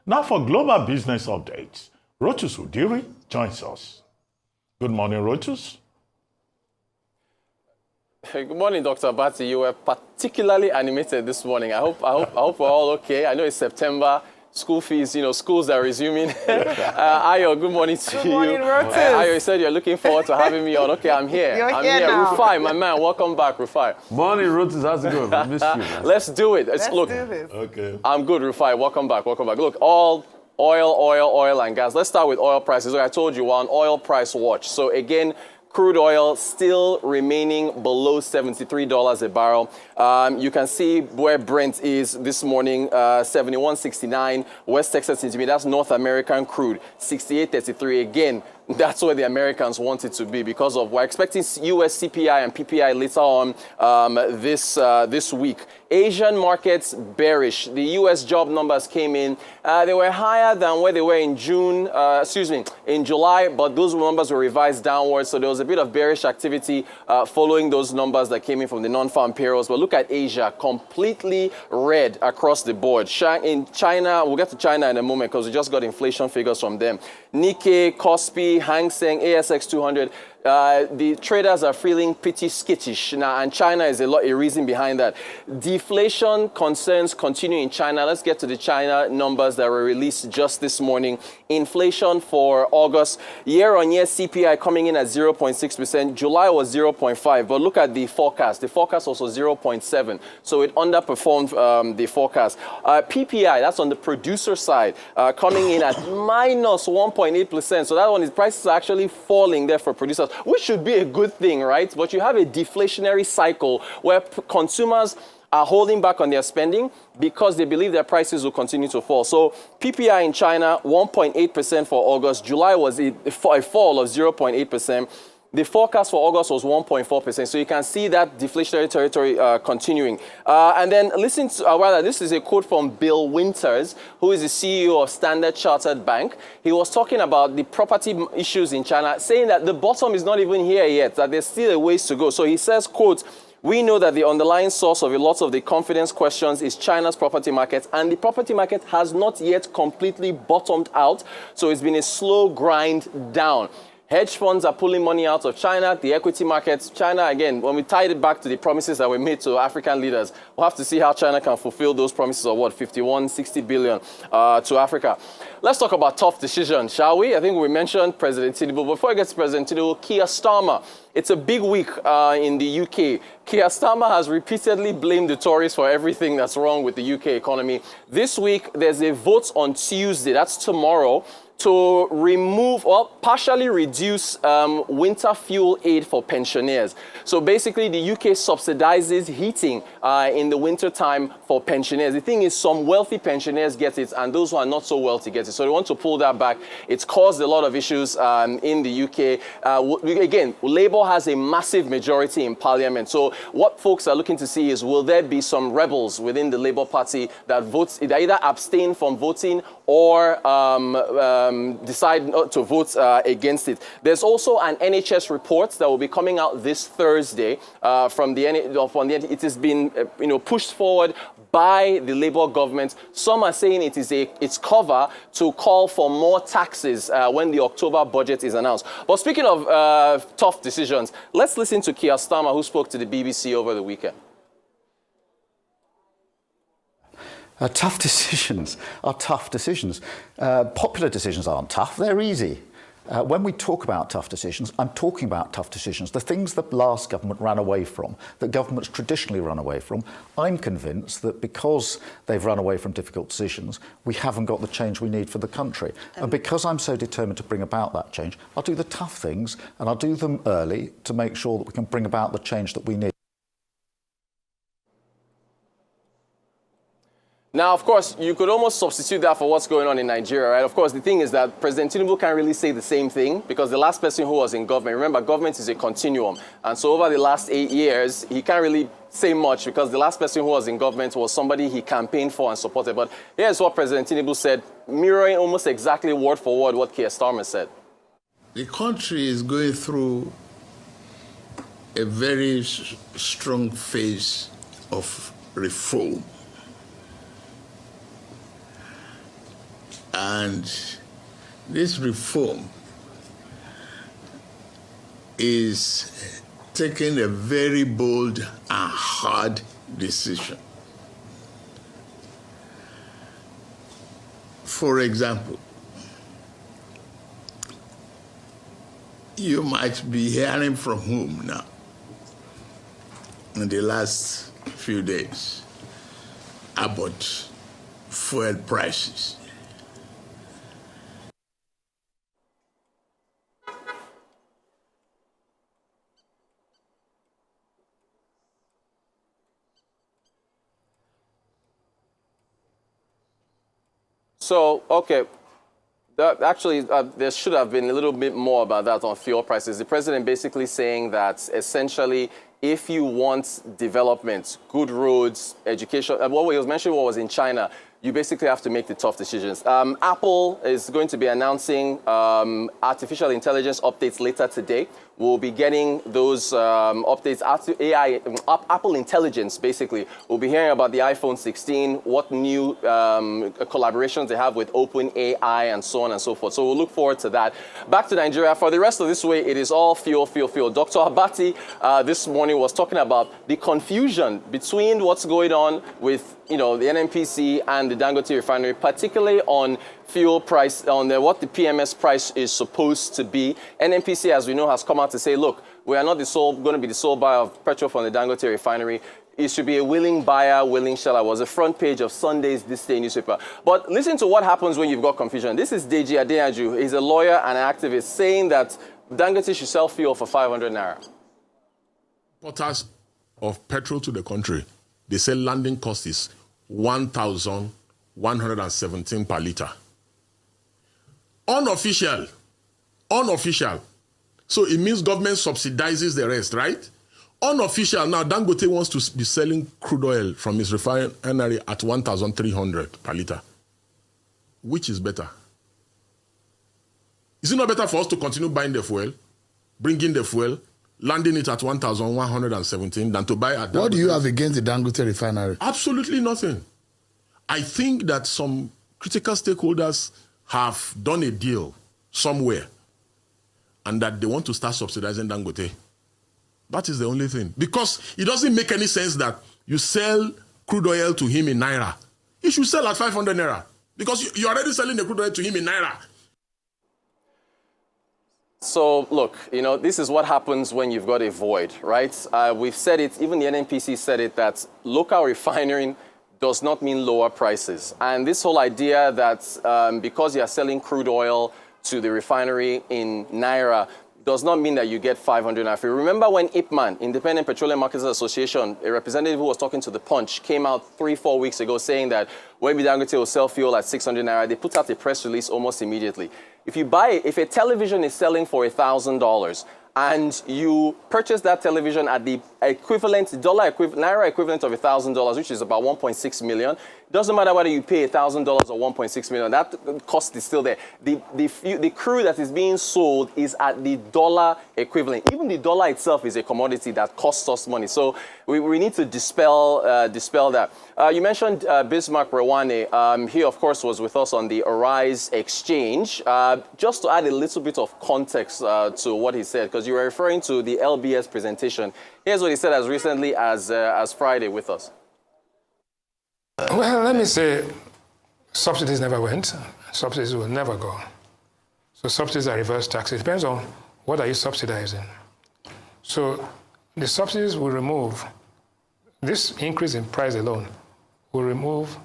Now for global business updates, Rotus Oddiri joins us. Good morning, Rotus. Good morning, Dr. Abati. You were particularly animated this morning. I hope we're all okay. I know it's September. School fees, schools are resuming. Ayo, good morning to you. Good morning, Rotus. Ayo, you said you're looking forward to having me on. Okay, I'm here. I'm here now. Rufai, my man, welcome back, Rufai. Morning, Rotus. How's it going? I missed you, man. Let's do it. Let's Look, do this. Okay. I'm good, Rufai. Welcome back. Look, all oil, and gas. Let's start with oil prices. Like I told you, we're on oil price watch. So again, crude oil still remaining below $73 a barrel. You can see where Brent is this morning, 71.69. West Texas Intermediate, that's North American crude, 68.33. Again, that's where the Americans want it to be because of we're expecting US CPI and PPI later on this week. Asian markets bearish. The US job numbers came in. They were higher than where they were in in July, but those numbers were revised downwards. So there was a bit of bearish activity following those numbers that came in from the non-farm payrolls. But look at Asia, completely red across the board. In China, we'll get to China in a moment because we just got inflation figures from them. Nikkei, Kospi, Hang Seng, ASX 200, the traders are feeling pretty skittish now, and China is a reason behind that. Deflation concerns continue in China. Let's get to the China numbers that were released just this morning. Inflation for August, year-on-year CPI coming in at 0.6%. July was 0.5%, but look at the forecast. The forecast was 0.7%, so it underperformed the forecast. PPI, that's on the producer side, coming in at minus 1.8%. So that one is prices are actually falling there for producers, which should be a good thing, right? But you have a deflationary cycle where consumers are holding back on their spending because they believe their prices will continue to fall. So PPI in China, 1.8% for August. July was a fall of 0.8%. The forecast for August was 1.4%. So you can see that deflationary territory continuing. And then listen to, this is a quote from Bill Winters, who is the CEO of Standard Chartered Bank. He was talking about the property issues in China, saying that the bottom is not even here yet, that there's still a ways to go. So he says, quote, "We know that the underlying source of a lot of the confidence questions is China's property market, and the property market has not yet completely bottomed out. So it's been a slow grind down. Hedge funds are pulling money out of China, the equity markets. China, again, when we tied it back to the promises that were made to African leaders, we'll have to see how China can fulfill those promises of 60 billion to Africa. Let's talk about tough decisions, shall we? I think we mentioned President Tinubu. Before I get to President Tinubu, Keir Starmer. It's a big week in the UK. Keir Starmer has repeatedly blamed the Tories for everything that's wrong with the UK economy. This week, there's a vote on Tuesday, that's tomorrow, to remove or partially reduce winter fuel aid for pensioners. So basically, the UK subsidizes heating in the winter time for pensioners. The thing is, some wealthy pensioners get it, and those who are not so wealthy get it. So they want to pull that back. It's caused a lot of issues in the UK. Again, Labour has a massive majority in Parliament. So what folks are looking to see is, will there be some rebels within the Labour Party that either abstain from voting or decide not to vote against it. There's also an NHS report that will be coming out this Thursday from the it has been pushed forward by the Labour government. Some are saying it's cover to call for more taxes when the October budget is announced. But speaking of tough decisions, let's listen to Keir Starmer, who spoke to the BBC over the weekend. Tough decisions are tough decisions. Popular decisions aren't tough, they're easy. When we talk about tough decisions, I'm talking about tough decisions, the things the last government ran away from, that governments traditionally run away from. I'm convinced that because they've run away from difficult decisions, we haven't got the change we need for the country. And because I'm so determined to bring about that change, I'll do the tough things, and I'll do them early to make sure that we can bring about the change that we need. Now, of course, you could almost substitute that for what's going on in Nigeria, right? Of course, the thing is that President Tinubu can't really say the same thing because the last person who was in government, remember, government is a continuum. And so over the last 8 years, he can't really say much because the last person who was in government was somebody he campaigned for and supported. But here's what President Tinubu said, mirroring almost exactly word for word what Keir Starmer said. The country is going through a very strong phase of reform. And this reform is taking a very bold and hard decision. For example, you might be hearing from home now in the last few days about fuel prices. So, okay, actually, there should have been a little bit more about that on fuel prices. The president basically saying that essentially, if you want development, good roads, education, what he was mentioning what was in China, you basically have to make the tough decisions. Apple is going to be announcing artificial intelligence updates later today. We'll be getting those updates, AI, Apple Intelligence, basically. We'll be hearing about the iPhone 16, what new collaborations they have with OpenAI, and so on and so forth. So we'll look forward to that. Back to Nigeria. For the rest of this way, it is all fuel, fuel, fuel. Dr. Abati this morning was talking about the confusion between what's going on with the NNPC and the Dangote refinery, particularly on fuel price, on what the PMS price is supposed to be. NNPC, as we know, has come out to say, look, we are not going to be the sole buyer of petrol from the Dangote refinery. It should be a willing buyer, willing seller. Was the front page of Sunday's This Day newspaper. But listen to what happens when you've got confusion. This is Deji Adeyanju. He's a lawyer and an activist saying that Dangote should sell fuel for 500 naira. Importers of petrol to the country, they say landing cost is 1,117 per litre. Unofficial. So it means government subsidizes the rest, right? Unofficial. Now, Dangote wants to be selling crude oil from his refinery at 1,300 per litre. Which is better? Is it not better for us to continue buying the fuel, bringing the fuel, landing it at 1,117 than to buy at Dangote? What do you have against the Dangote refinery? Absolutely nothing. I think that some critical stakeholders have done a deal somewhere and that they want to start subsidizing Dangote. That is the only thing. Because it doesn't make any sense that you sell crude oil to him in Naira. He should sell at 500 Naira. Because you're already selling the crude oil to him in Naira. So, look, this is what happens when you've got a void, right? We've said it, even the NNPC said it, that local refining does not mean lower prices. And this whole idea that because you are selling crude oil to the refinery in Naira does not mean that you get 500 Naira. If you remember when IPMAN, Independent Petroleum Marketers Association, a representative who was talking to The Punch, came out 3-4 weeks ago saying that when Dangote will sell fuel at 600 Naira, they put out a press release almost immediately. If a television is selling for $1,000 and you purchase that television at the Naira equivalent of $1,000, which is about 1.6 million, it doesn't matter whether you pay $1,000 or 1.6 million, that cost is still there. The crude that is being sold is at the dollar equivalent. Even the dollar itself is a commodity that costs us money. So we need to dispel that. You mentioned Bismarck Rewane. He, of course, was with us on the Arise exchange. Just to add a little bit of context to what he said, because you were referring to the LBS presentation. Here's what he said as recently as Friday with us. Well, let me say, subsidies never went. Subsidies will never go. So subsidies are reverse taxes. It depends on what are you subsidizing. So the subsidies will remove, this increase in price alone will remove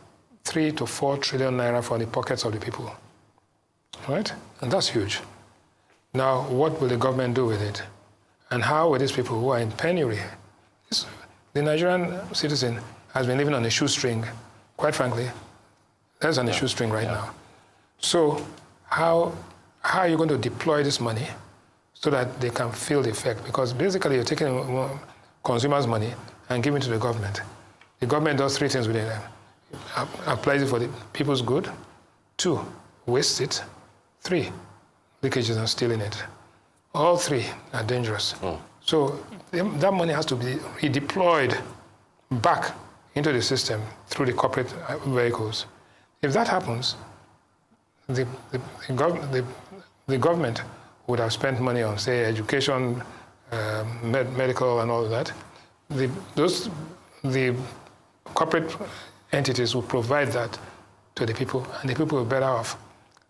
3 to 4 trillion naira from the pockets of the people. Right? And that's huge. Now, what will the government do with it? And how will these people who are in penury? The Nigerian citizen has been living on a shoestring, quite frankly, less than a shoestring right now. So how are you going to deploy this money so that they can feel the effect? Because basically you're taking consumers' money and giving it to the government. The government does 3 things with it. Applies it for the people's good. 2, wastes it. 3, leakages and stealing it. All 3 are dangerous. So that money has to be redeployed back into the system through the corporate vehicles. If that happens, the government would have spent money on, say, education, medical, and all of that. The corporate entities will provide that to the people, and the people are better off.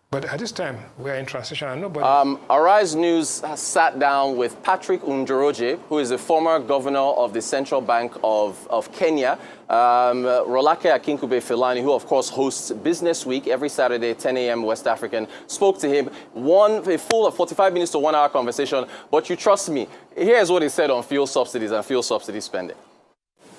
But at this time, we are in transition, and nobody... Arise News has sat down with Patrick Njoroge, who is the former governor of the Central Bank of Kenya, Rolake Akinkube Filani, who of course hosts Business Week every Saturday, 10 a.m. West African, spoke to him. A full of 45 minutes to 1 hour conversation. But you trust me, here's what he said on fuel subsidies and fuel subsidy spending.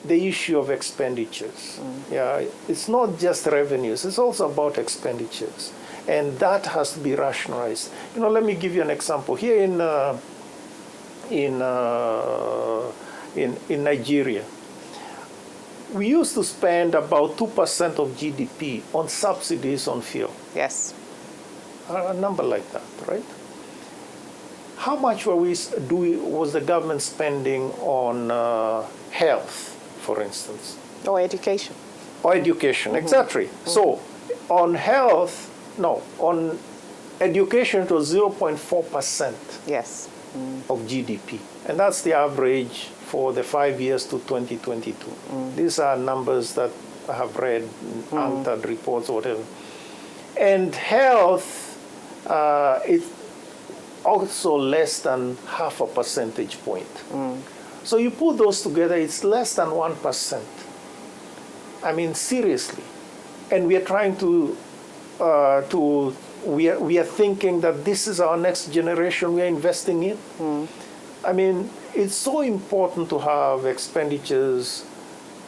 The issue of expenditures. Yeah, it's not just revenues, it's also about expenditures. And that has to be rationalized. You know, let me give you an example. Here in Nigeria, we used to spend about 2% of GDP on subsidies on fuel. Yes. A number like that, right? How much was the government spending on health, for instance? Or education. Or education, exactly. So on health, on education it was 0.4% yes. of GDP. And that's the average for the 5 years to 2022. These are numbers that I have read, ANTAD reports or whatever. And health, it's also less than half a percentage point. So you put those together, it's less than 1%. I mean, seriously. And we are trying we are thinking that this is our next generation we are investing in. I mean, it's so important to have expenditures,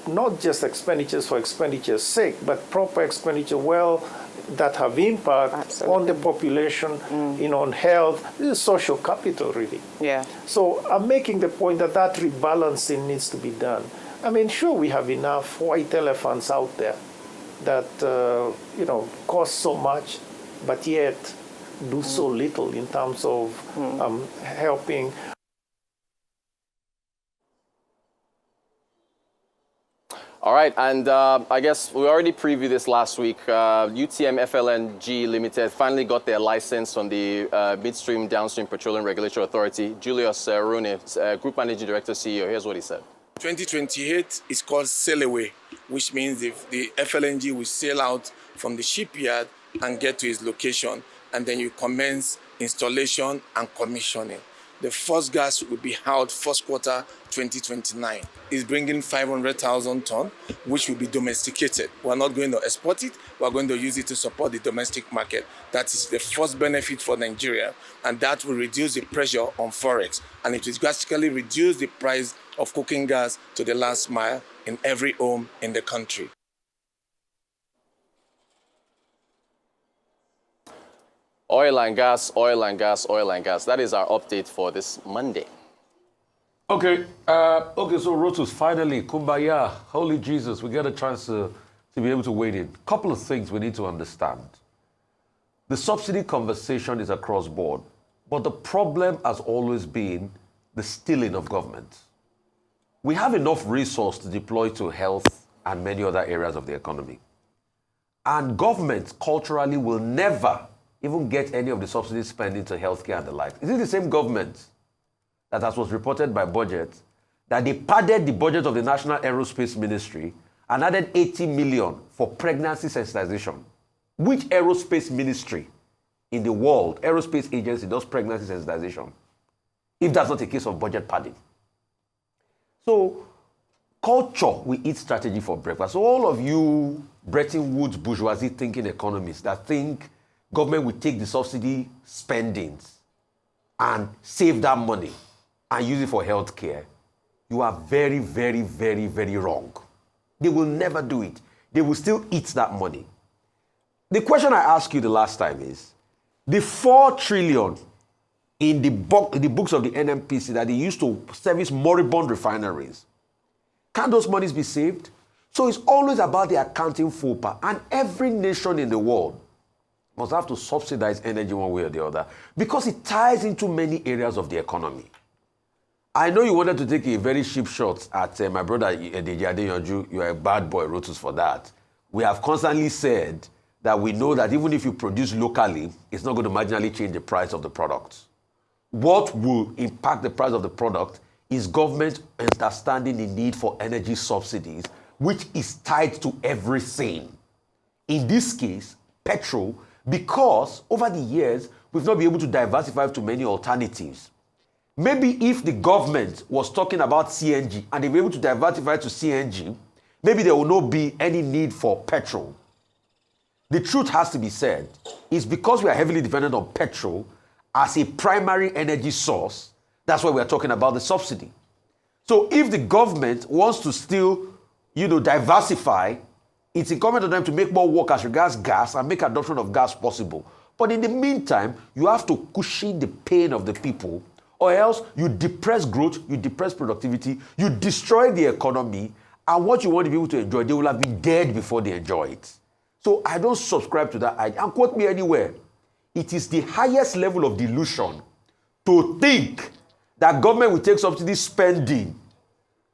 not just expenditures for expenditure's sake, but proper expenditure, that have impact on the population, on health. This is social capital, really. Yeah. So I'm making the point that rebalancing needs to be done. I mean, sure, we have enough white elephants out there that cost so much, but yet do so little in terms of helping. All right, and I guess we already previewed this last week. UTM FLNG Limited finally got their license from the Midstream Downstream Petroleum Regulatory Authority. Julius Rune, Group Managing Director, CEO, here's what he said. 2028 is called sail away, which means if the FLNG will sail out from the shipyard and get to its location, and then you commence installation and commissioning. The first gas will be out first quarter 2029. It's bringing 500,000 tons, which will be domesticated. We're not going to export it. We're going to use it to support the domestic market. That is the first benefit for Nigeria, and that will reduce the pressure on forex, and it will drastically reduce the price of cooking gas to the last mile in every home in the country. Oil and gas, oil and gas, oil and gas. That is our update for this Monday. Okay, so Rotus, finally, Kumbaya, Holy Jesus, we get a chance to be able to wade in. Couple of things we need to understand. The subsidy conversation is across board, but the problem has always been the stealing of government. We have enough resource to deploy to health and many other areas of the economy. And government culturally will never even get any of the subsidy spending to healthcare and the like. Is it the same government that, as was reported by budget, that they padded the budget of the National Aerospace Ministry and added 80 million for pregnancy sensitization? Which aerospace ministry in the world, aerospace agency, does pregnancy sensitization, if that's not a case of budget padding? So culture, we eat strategy for breakfast. So all of you Bretton Woods bourgeoisie thinking economists that think government will take the subsidy spendings and save that money and use it for healthcare, you are very, very, very, very wrong. They will never do it. They will still eat that money. The question I asked you the last time is, the 4 trillion in the books of the NMPC that they used to service moribund refineries, can those monies be saved? So it's always about the accounting faux pas, and every nation in the world must have to subsidize energy one way or the other because it ties into many areas of the economy. I know you wanted to take a very cheap shot at my brother Deji Adeyanju. You are a bad boy, Rotus, for that. We have constantly said that we know that even if you produce locally, it's not going to marginally change the price of the product. What will impact the price of the product is government understanding the need for energy subsidies, which is tied to everything. In this case, petrol, because over the years, we've not been able to diversify to many alternatives. Maybe if the government was talking about CNG and they were able to diversify to CNG, maybe there will not be any need for petrol. The truth has to be said, it's because we are heavily dependent on petrol as a primary energy source, that's why we are talking about the subsidy. So if the government wants to still, diversify, it's incumbent on them to make more work as regards gas and make adoption of gas possible. But in the meantime, you have to cushion the pain of the people, or else you depress growth, you depress productivity, you destroy the economy, and what you want the people to enjoy, they will have been dead before they enjoy it. So I don't subscribe to that idea. And quote me anywhere. It is the highest level of delusion to think that government will take subsidy spending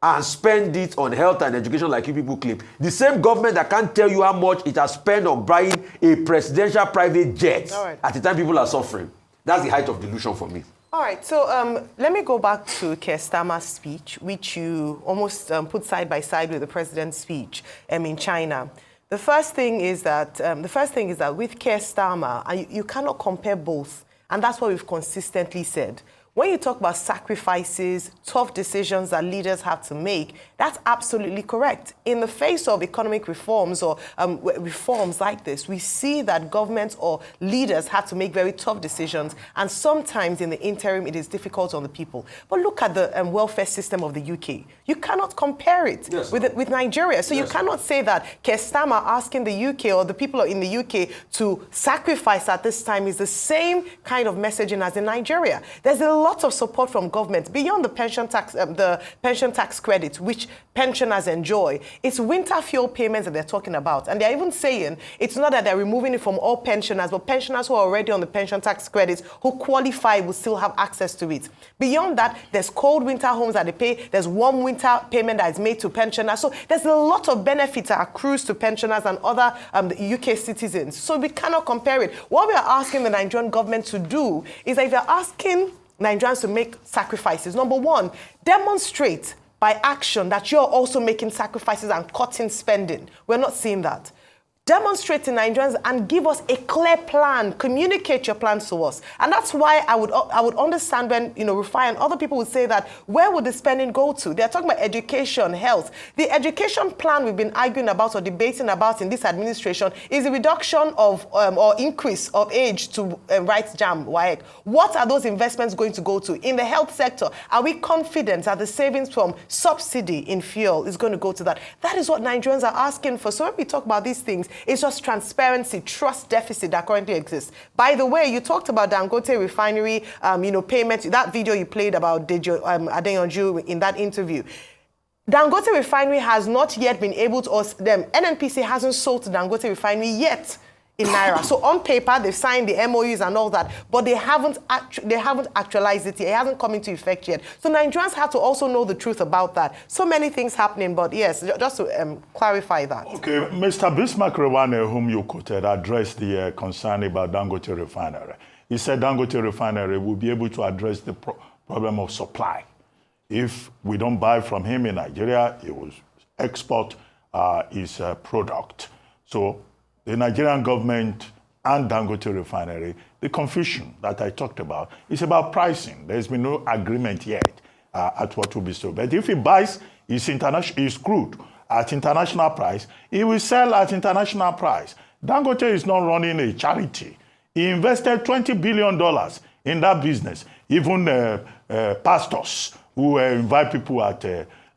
and spend it on health and education like you people claim. The same government that can't tell you how much it has spent on buying a presidential private jet at the time people are suffering. That's the height of delusion for me. All right, so let me go back to Keir Starmer's speech, which you almost put side by side with the president's speech in China. The first thing is that with Keir Starmer, you cannot compare both, and that's what we've consistently said. When you talk about sacrifices, tough decisions that leaders have to make, that's absolutely correct. In the face of economic reforms or reforms like this, we see that governments or leaders have to make very tough decisions, and sometimes in the interim, it is difficult on the people. But look at the welfare system of the UK. You cannot compare it with Nigeria. So you cannot say that Keir Starmer asking the UK or the people in the UK to sacrifice at this time is the same kind of messaging as in Nigeria. There's a lot of support from government beyond the pension tax credit, which pensioners enjoy. It's winter fuel payments that they're talking about. And they're even saying it's not that they're removing it from all pensioners, but pensioners who are already on the pension tax credits who qualify will still have access to it. Beyond that, there's cold winter homes that they pay. There's warm winter payment that is made to pensioners. So there's a lot of benefits that accrues to pensioners and other UK citizens. So we cannot compare it. What we are asking the Nigerian government to do is that if they're asking Nigerians to make sacrifices, number one, demonstrate by action that you're also making sacrifices and cutting spending. We're not seeing that. Demonstrate to Nigerians and give us a clear plan. Communicate your plans to us. And that's why I would understand when, Rufai and other people would say that, where would the spending go to? They're talking about education, health. The education plan we've been arguing about or debating about in this administration is the reduction of or increase of age to write JAMB, WAEC. What are those investments going to go to? In the health sector, are we confident that the savings from subsidy in fuel is going to go to that? That is what Nigerians are asking for. So when we talk about these things, it's just transparency, trust deficit that currently exists. By the way, you talked about Dangote refinery, payment. That video you played about Adeyanju in that interview. Dangote refinery has not yet been able to, or NNPC hasn't sold to Dangote refinery yet in Naira. So on paper, they've signed the MOUs and all that, but they haven't actualized it yet. It hasn't come into effect yet. So Nigerians have to also know the truth about that. So many things happening, but yes, just to clarify that. Okay, Mr. Bismarck Rewane, whom you quoted, addressed the concern about Dangote refinery. He said Dangote refinery will be able to address the problem of supply. If we don't buy from him in Nigeria, he will export his product. So the Nigerian government and Dangote refinery, the confusion that I talked about is about pricing. There's been no agreement yet at what will be sold. But if he buys his crude at international price, he will sell at international price. Dangote is not running a charity. He invested $20 billion in that business. Even pastors who invite people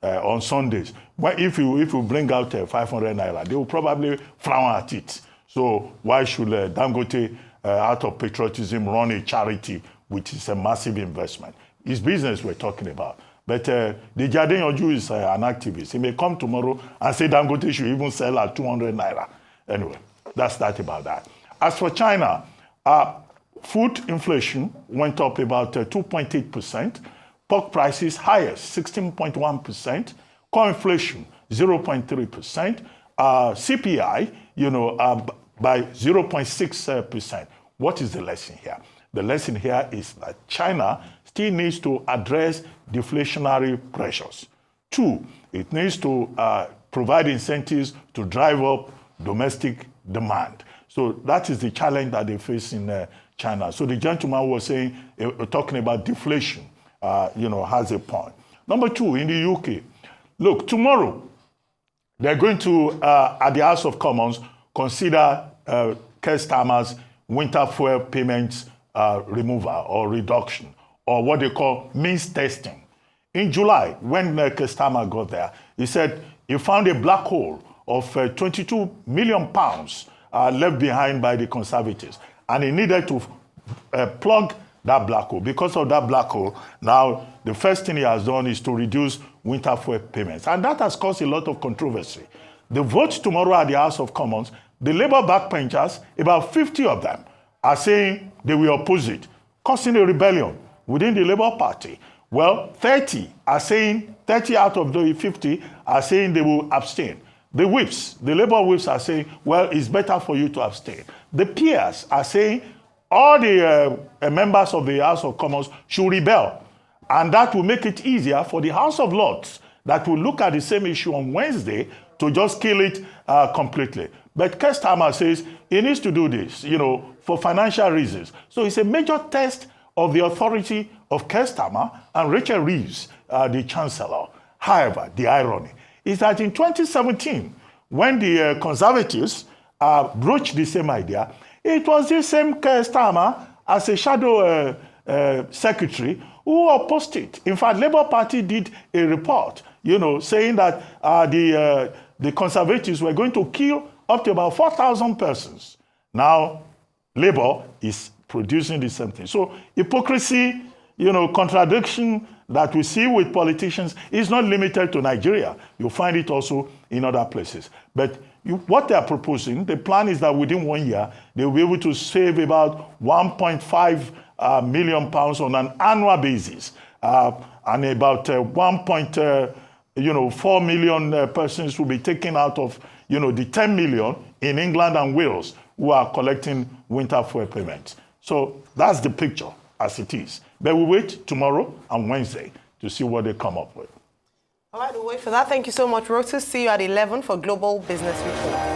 on Sundays, if you bring out 500 naira, they will probably frown at it. So why should Dangote, out of patriotism, run a charity, which is a massive investment? It's business we're talking about. But the Adeyanju is an activist. He may come tomorrow and say Dangote should even sell at 200 naira. Anyway, that's that about that. As for China, food inflation went up about 2.8%. Pork prices highest, 16.1%. Core inflation, 0.3%. CPI, by 0.6%. What is the lesson here? The lesson here is that China still needs to address deflationary pressures. 2, it needs to provide incentives to drive up domestic demand. So that is the challenge that they face in China. So the gentleman was saying, talking about deflation, has a point. Number 2, in the UK, look, tomorrow, they're going to, at the House of Commons, consider Keir Starmer's winter fuel payments removal or reduction, or what they call means testing. In July, when Keir Starmer got there, he said he found a black hole of £22 million left behind by the Conservatives, and he needed to plug that black hole. Because of that black hole, now the first thing he has done is to reduce winter fuel payments, and that has caused a lot of controversy. The vote tomorrow at the House of Commons, the Labour backbenchers, about 50 of them, are saying they will oppose it, causing a rebellion within the Labour Party. Well, 30 out of the 50 are saying they will abstain. The whips, the Labour whips are saying, well, it's better for you to abstain. The peers are saying all the members of the House of Commons should rebel. And that will make it easier for the House of Lords that will look at the same issue on Wednesday to just kill it completely. But Keir Starmer says he needs to do this, for financial reasons. So it's a major test of the authority of Keir Starmer and Rachel Reeves, the Chancellor. However, the irony is that in 2017, when the Conservatives broached the same idea, it was the same Keir Starmer as a shadow secretary who opposed it. In fact, Labour Party did a report, saying that the Conservatives were going to kill up to about 4,000 persons. Now, Labour is producing the same thing. So hypocrisy, contradiction that we see with politicians is not limited to Nigeria. You'll find it also in other places. But what they are proposing, the plan is that within 1 year, they'll be able to save about £1.5 million on an annual basis, and about 1.4 million persons will be taken out of the 10 million in England and Wales who are collecting winter fuel payments. So that's the picture as it is. But we wait tomorrow and Wednesday to see what they come up with. All right, we'll wait for that. Thank you so much, Rotus. See you at 11 for Global Business Report.